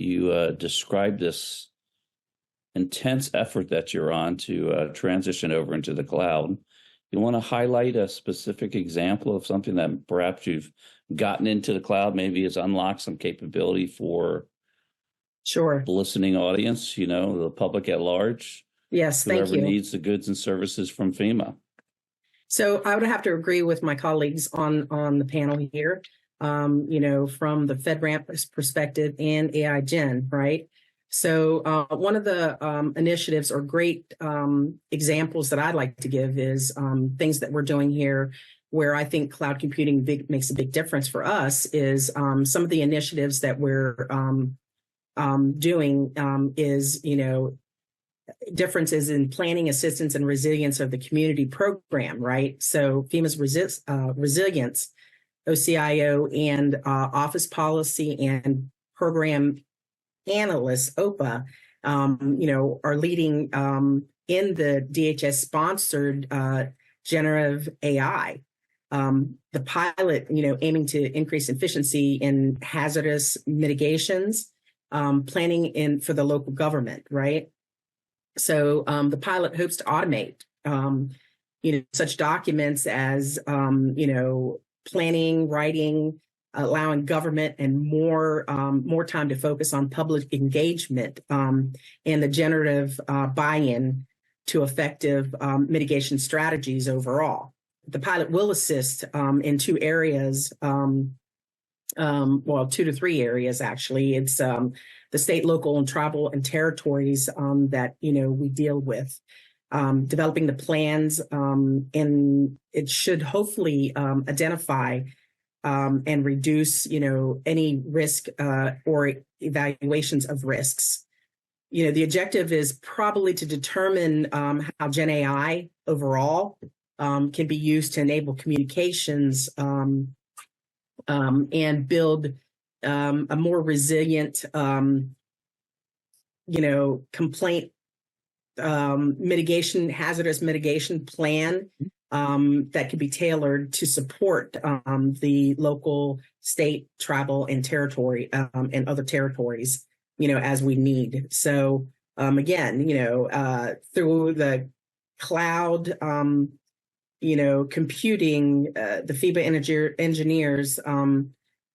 you describe this intense effort that you're on to transition over into the cloud. You want to highlight a specific example of something that perhaps you've gotten into the cloud, maybe has unlocked some capability for Sure. the listening audience, the public at large? Yes, thank you. Whoever needs the goods and services from FEMA. So I would have to agree with my colleagues on the panel here, from the FedRAMP perspective and AI Gen, right? So one of the initiatives or great examples that I'd like to give is things that we're doing here where I think cloud computing makes a big difference for us is some of the initiatives that we're doing is, differences in planning, assistance, and resilience of the community program, right? So FEMA's resilience, OCIO, and office policy and program analysts, OPA, are leading in the DHS-sponsored generative AI. The pilot, aiming to increase efficiency in hazardous mitigations, planning for the local government, right? So the pilot hopes to automate, such documents as, planning, writing, allowing government and more time to focus on public engagement and the generative buy-in to effective mitigation strategies overall. The pilot will assist in two areas, 2 to 3 areas, actually. It's the state, local, and tribal and territories that, we deal with. Developing the plans, and it should hopefully identify and reduce, any risk or evaluations of risks. The objective is probably to determine how Gen AI overall can be used to enable communications and build a more resilient, complaint hazardous mitigation plan that could be tailored to support the local, state, tribal, and territory and other territories, as we need. So again, through the cloud, computing, the FEMA engineers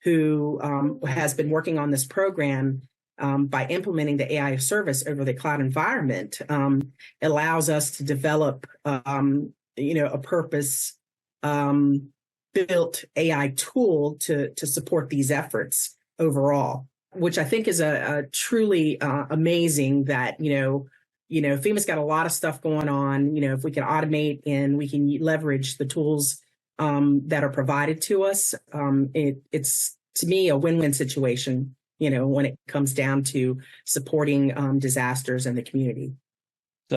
who has been working on this program by implementing the AI service over the cloud environment allows us to develop, a purpose-built AI tool to support these efforts overall, which I think is a truly amazing that, FEMA's got a lot of stuff going on. If we can automate and we can leverage the tools that are provided to us, it's, to me, a win-win situation, when it comes down to supporting disasters in the community.